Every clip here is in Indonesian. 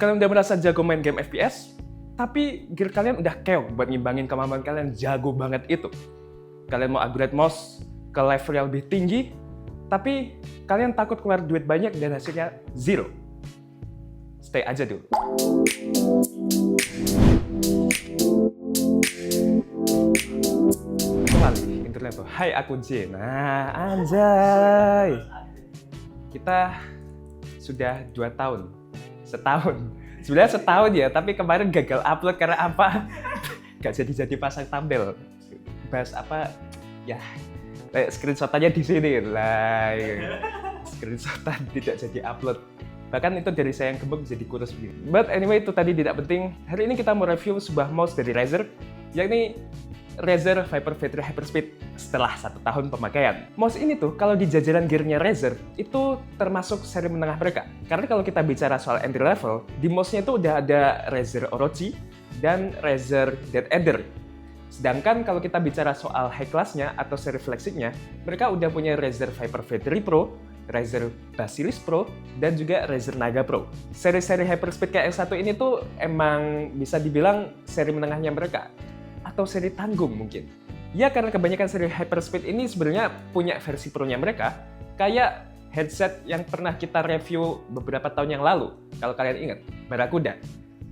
Kalian udah merasa jago main game FPS, tapi gear kalian udah keok buat ngimbangin kemampuan kalian jago banget itu. Kalian mau upgrade mouse ke level yang lebih tinggi, tapi kalian takut keluar duit banyak dan hasilnya zero. Stay aja dulu. Kembali internet tuh. Hai, aku J. Nah, anjay. Kita sudah 2 tahun. Sebenarnya setahun ya, tapi kemarin gagal upload karena apa? Gak jadi pasang thumbnail. Bahas apa? Ya, screenshotannya di sini lah. Screenshotan tidak jadi upload. Bahkan itu dari saya yang gemuk jadi kurus begini. But anyway, itu tadi tidak penting. Hari ini kita mau review sebuah mouse dari Razer, yakni Razer Viper V3 Hyperspeed setelah 1 tahun pemakaian. Mouse ini tuh kalau di jajaran gearnya Razer itu termasuk seri menengah mereka. Karena kalau kita bicara soal entry level, di mouse-nya itu udah ada Razer Orochi dan Razer Dead Adder. Sedangkan kalau kita bicara soal high class-nya atau seri flagship-nya, mereka udah punya Razer Viper V3 Pro, Razer Basilisk Pro, dan juga Razer Naga Pro. Seri-seri Hyperspeed kayak yang satu ini tuh emang bisa dibilang seri menengahnya mereka. Atau seri tanggung mungkin. Ya karena kebanyakan seri Hyperspeed ini sebenarnya punya versi Pro-nya mereka, kayak headset yang pernah kita review beberapa tahun yang lalu, kalau kalian ingat, Barracuda.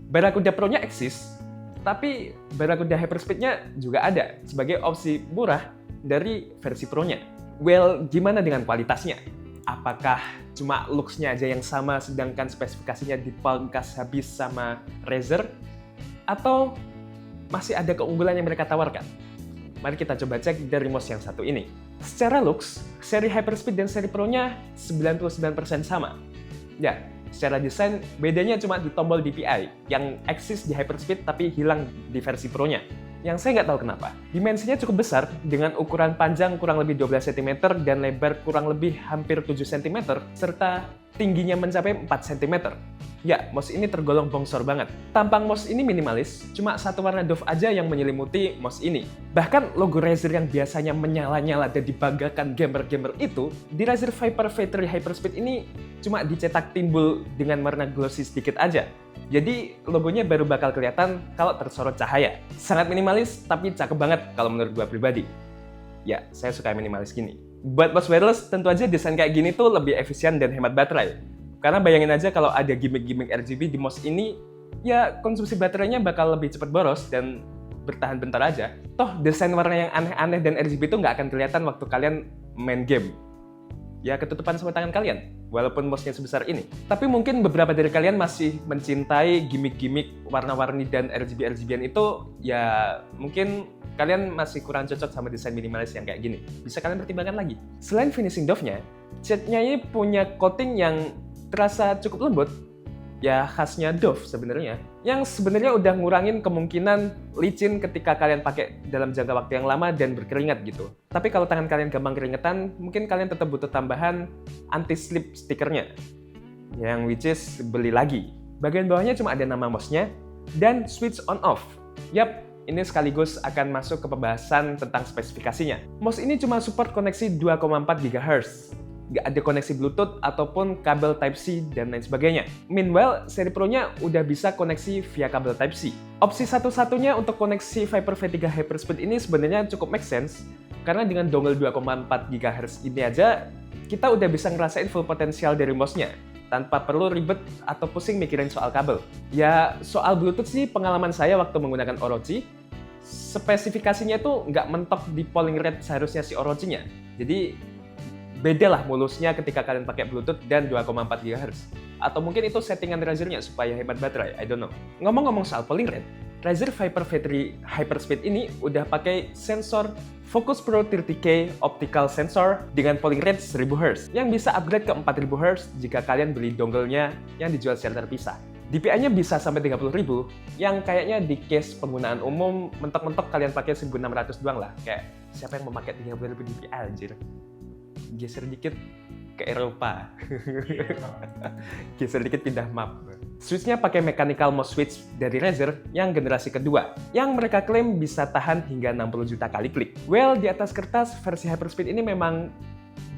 Barracuda Pro-nya eksis, tapi Barracuda Hyperspeed-nya juga ada sebagai opsi murah dari versi Pro-nya. Well, gimana dengan kualitasnya? Apakah cuma looks-nya aja yang sama sedangkan spesifikasinya dipangkas habis sama Razer? Atau masih ada keunggulan yang mereka tawarkan? Mari kita coba cek dari mouse yang satu ini. Secara looks, seri Hyperspeed dan seri Pro-nya 99% sama. Ya, secara desain bedanya cuma di tombol DPI yang eksis di Hyperspeed tapi hilang di versi Pro-nya. Yang saya nggak tahu kenapa. Dimensinya cukup besar dengan ukuran panjang kurang lebih 12 cm dan lebar kurang lebih hampir 7 cm serta tingginya mencapai 4 cm. Ya, mouse ini tergolong bongsor banget. Tampang mouse ini minimalis, cuma satu warna doff aja yang menyelimuti mouse ini. Bahkan logo Razer yang biasanya menyala-nyala dan dibanggakan gamer-gamer itu, di Razer Viper V3 Hyperspeed ini cuma dicetak timbul dengan warna glossy sedikit aja. Jadi logonya baru bakal kelihatan kalau tersorot cahaya. Sangat minimalis, tapi cakep banget kalau menurut gua pribadi. Ya, saya suka minimalis gini. Buat mouse wireless, tentu aja desain kayak gini tuh lebih efisien dan hemat baterai. Karena bayangin aja kalau ada gimmick-gimmick RGB di mouse ini, ya konsumsi baterainya bakal lebih cepat boros dan bertahan bentar aja. Toh desain warna yang aneh-aneh dan RGB itu nggak akan kelihatan waktu kalian main game. Ya ketutupan sama tangan kalian, walaupun mouse-nya sebesar ini. Tapi mungkin beberapa dari kalian masih mencintai gimmick-gimmick warna-warni dan RGB-RGB-an itu, ya mungkin kalian masih kurang cocok sama desain minimalis yang kayak gini. Bisa kalian pertimbangkan lagi. Selain finishing doff-nya, cat-nya ini punya coating yang terasa cukup lembut, ya khasnya doff sebenarnya, yang sebenarnya udah ngurangin kemungkinan licin ketika kalian pakai dalam jangka waktu yang lama dan berkeringat gitu. Tapi kalau tangan kalian gampang keringetan, mungkin kalian tetap butuh tambahan anti-slip stikernya, yang which is beli lagi. Bagian bawahnya cuma ada nama mouse-nya dan switch on off. Yap, ini sekaligus akan masuk ke pembahasan tentang spesifikasinya. Mouse ini cuma support koneksi 2,4 GHz. Nggak ada koneksi Bluetooth ataupun kabel Type-C dan lain sebagainya. Meanwhile, seri Pro-nya udah bisa koneksi via kabel Type-C. Opsi satu-satunya untuk koneksi Viper V3 Hyperspeed ini sebenarnya cukup make sense, karena dengan dongle 2,4 GHz ini aja, kita udah bisa ngerasain full potensial dari mouse-nya, tanpa perlu ribet atau pusing mikirin soal kabel. Ya, soal Bluetooth sih pengalaman saya waktu menggunakan Orochi, spesifikasinya tuh nggak mentok di polling rate seharusnya si Orochi-nya. Jadi, beda lah mulusnya ketika kalian pakai Bluetooth dan 2,4 GHz. Atau mungkin itu settingan Razer-nya supaya hemat baterai, I don't know. Ngomong-ngomong soal polling rate, Razer Viper V3 Hyperspeed ini udah pakai sensor Focus Pro 30K Optical Sensor dengan polling rate 1000 Hz, yang bisa upgrade ke 4000 Hz jika kalian beli dongle-nya yang dijual secara terpisah. DPI-nya bisa sampai 30.000, yang kayaknya di case penggunaan umum mentok-mentok kalian pakai 1600 doang lah. Kayak siapa yang mau pakai 30.000 DPI anjir? Geser dikit ke Eropa. Geser dikit pindah map. Switch-nya pakai mechanical mouse switch dari Razer yang generasi kedua, yang mereka klaim bisa tahan hingga 60 juta kali klik. Well, di atas kertas, versi Hyperspeed ini memang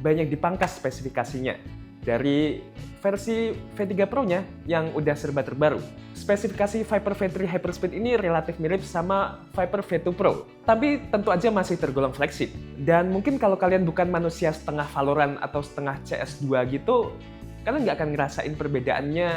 banyak dipangkas spesifikasinya. Dari versi V3 Pro-nya yang udah serba terbaru. Spesifikasi Viper V3 Hyperspeed ini relatif mirip sama Viper V2 Pro, tapi tentu aja masih tergolong flagship. Dan mungkin kalau kalian bukan manusia setengah Valorant atau setengah CS2 gitu, kalian nggak akan ngerasain perbedaannya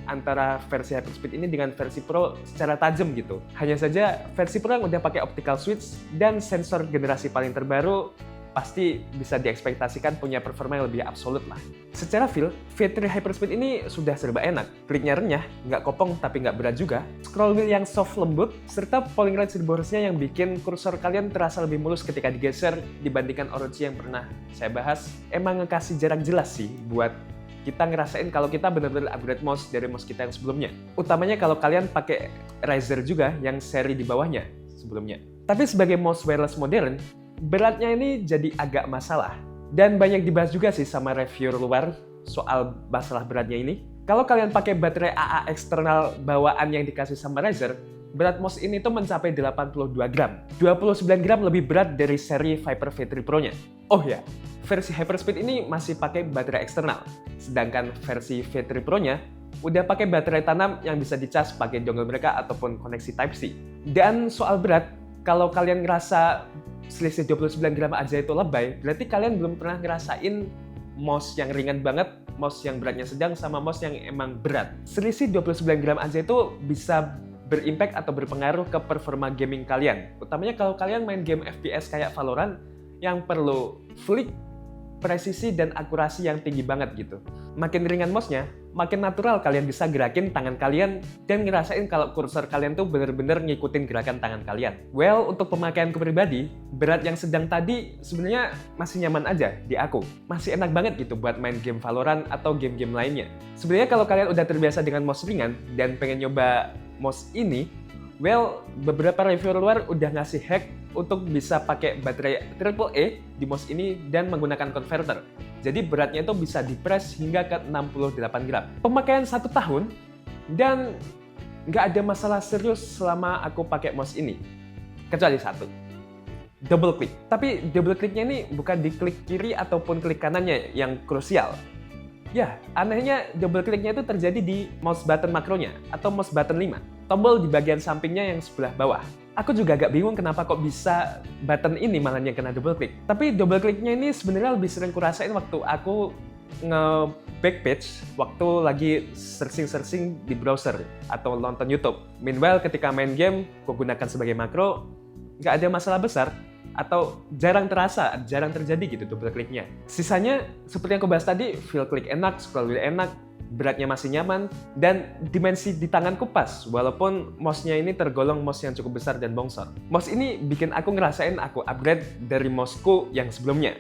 antara versi Hyperspeed ini dengan versi Pro secara tajam gitu. Hanya saja versi Pro yang udah pakai optical switch dan sensor generasi paling terbaru pasti bisa diekspektasikan punya performa yang lebih absolut lah. Secara feel, V3 Hyperspeed ini sudah serba enak. Kliknya renyah, nggak kopong tapi nggak berat juga. Scroll wheel yang soft lembut, serta polling rate serborosnya yang bikin kursor kalian terasa lebih mulus ketika digeser dibandingkan Orochi yang pernah saya bahas. Emang ngekasih jarak jelas sih buat kita ngerasain kalau kita benar-benar upgrade mouse dari mouse kita yang sebelumnya. Utamanya kalau kalian pakai Razer juga yang seri di bawahnya sebelumnya. Tapi sebagai mouse wireless modern, beratnya ini jadi agak masalah. Dan banyak dibahas juga sih sama reviewer luar soal masalah beratnya ini. Kalau kalian pakai baterai AA eksternal bawaan yang dikasih sama Razer, berat mouse ini tuh mencapai 82 gram. 29 gram lebih berat dari seri Viper V3 Pro-nya. Oh ya, versi Hyperspeed ini masih pakai baterai eksternal. Sedangkan versi V3 Pro-nya udah pakai baterai tanam yang bisa dicas pakai dongle mereka ataupun koneksi Type-C. Dan soal berat, kalau kalian ngerasa selisih 29 gram aja itu lebay, berarti kalian belum pernah ngerasain mouse yang ringan banget, mouse yang beratnya sedang, sama mouse yang emang berat. Selisih 29 gram aja itu bisa berimpact atau berpengaruh ke performa gaming kalian. Utamanya kalau kalian main game FPS kayak Valorant yang perlu flick, presisi, dan akurasi yang tinggi banget gitu. Makin ringan mouse-nya, makin natural kalian bisa gerakin tangan kalian dan ngerasain kalau kursor kalian tuh bener-bener ngikutin gerakan tangan kalian. Well, untuk pemakaianku pribadi, berat yang sedang tadi sebenarnya masih nyaman aja di aku. Masih enak banget gitu buat main game Valorant atau game-game lainnya. Sebenarnya kalau kalian udah terbiasa dengan mouse ringan dan pengen nyoba mouse ini, well, beberapa reviewer luar udah ngasih hack untuk bisa pakai baterai AAA di mouse ini dan menggunakan converter. Jadi beratnya itu bisa dipres hingga ke 68 gram. Pemakaian 1 tahun dan nggak ada masalah serius selama aku pakai mouse ini. Kecuali satu, double click. Tapi double clicknya ini bukan di klik kiri ataupun klik kanannya yang krusial. Ya, anehnya double clicknya itu terjadi di mouse button makronya atau mouse button 5. Tombol di bagian sampingnya yang sebelah bawah. Aku juga agak bingung kenapa kok bisa button ini malah yang kena double click. Tapi double clicknya ini sebenarnya lebih sering kurasain waktu aku nge-backpage, waktu lagi searching di browser atau nonton YouTube. Meanwhile, ketika main game, aku gunakan sebagai makro, nggak ada masalah besar. Atau jarang terjadi gitu double clicknya. Sisanya, seperti yang aku bahas tadi, feel klik enak, scroll wheel enak, beratnya masih nyaman, dan dimensi di tanganku pas, walaupun mouse-nya ini tergolong mouse yang cukup besar dan bongsor. Mouse ini bikin aku ngerasain aku upgrade dari mouse-ku yang sebelumnya.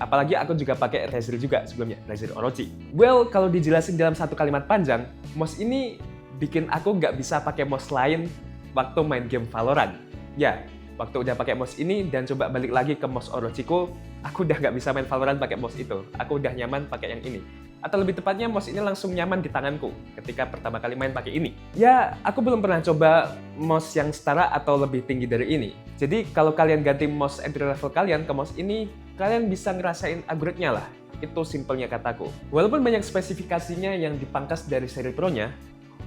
Apalagi aku juga pakai Razer juga sebelumnya, Razer Orochi. Well, kalau dijelasin dalam satu kalimat panjang, mouse ini bikin aku nggak bisa pakai mouse lain waktu main game Valorant. Ya, waktu udah pakai mouse ini dan coba balik lagi ke mouse Orochiku, aku udah nggak bisa main Valorant pakai mouse itu. Aku udah nyaman pakai yang ini. Atau lebih tepatnya, mouse ini langsung nyaman di tanganku ketika pertama kali main pakai ini. Ya, aku belum pernah coba mouse yang setara atau lebih tinggi dari ini. Jadi, kalau kalian ganti mouse entry level kalian ke mouse ini, kalian bisa ngerasain upgrade-nya lah. Itu simpelnya kataku. Walaupun banyak spesifikasinya yang dipangkas dari seri Pro-nya,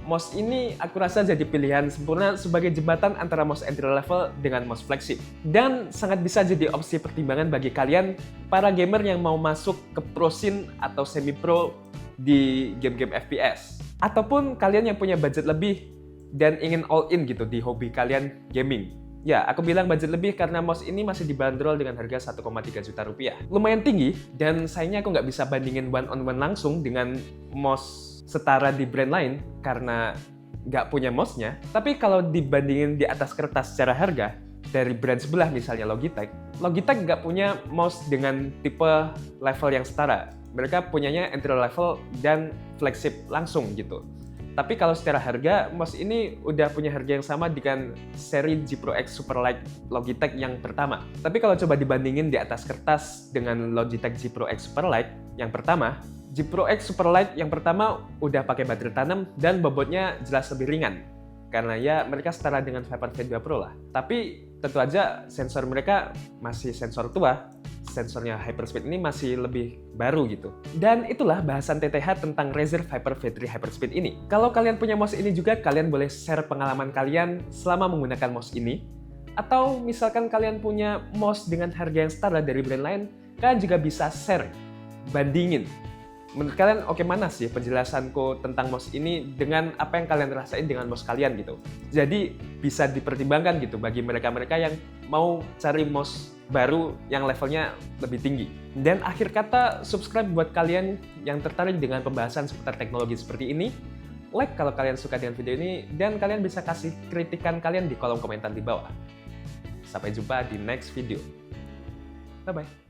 mouse ini aku rasa jadi pilihan sempurna sebagai jembatan antara mouse entry level dengan mouse flagship. Dan sangat bisa jadi opsi pertimbangan bagi kalian, para gamer yang mau masuk ke pro scene atau semi pro di game-game FPS. Ataupun kalian yang punya budget lebih dan ingin all in gitu di hobi kalian gaming. Ya, aku bilang budget lebih karena mouse ini masih dibanderol dengan harga 1,3 juta rupiah. Lumayan tinggi, dan sayangnya aku nggak bisa bandingin one-on-one langsung dengan mouse setara di brand lain karena nggak punya mouse-nya. Tapi kalau dibandingin di atas kertas secara harga, dari brand sebelah misalnya Logitech nggak punya mouse dengan tipe level yang setara. Mereka punyanya entry level dan flagship langsung gitu. Tapi kalau secara harga, mouse ini udah punya harga yang sama dengan seri G Pro X Superlight Logitech yang pertama. Tapi kalau coba dibandingin di atas kertas dengan Logitech G Pro X Superlight yang pertama, G Pro X Superlight yang pertama udah pakai baterai tanam dan bobotnya jelas lebih ringan. karena ya mereka setara dengan Viper V2 Pro lah. Tapi tentu aja sensor mereka masih sensor tua. Sensornya Hyperspeed ini masih lebih baru gitu. Dan itulah bahasan TTH tentang Razer Viper V3 Hyperspeed ini. Kalau kalian punya mouse ini juga, kalian boleh share pengalaman kalian selama menggunakan mouse ini. Atau misalkan kalian punya mouse dengan harga yang setara dari brand lain, kalian juga bisa share, bandingin. Menurut kalian oke mana sih penjelasanku tentang mouse ini dengan apa yang kalian rasain dengan mouse kalian gitu. Jadi bisa dipertimbangkan gitu bagi mereka-mereka yang mau cari mouse baru yang levelnya lebih tinggi. Dan akhir kata, subscribe buat kalian yang tertarik dengan pembahasan seputar teknologi seperti ini. Like kalau kalian suka dengan video ini, dan kalian bisa kasih kritikan kalian di kolom komentar di bawah. Sampai jumpa di next video. Bye-bye.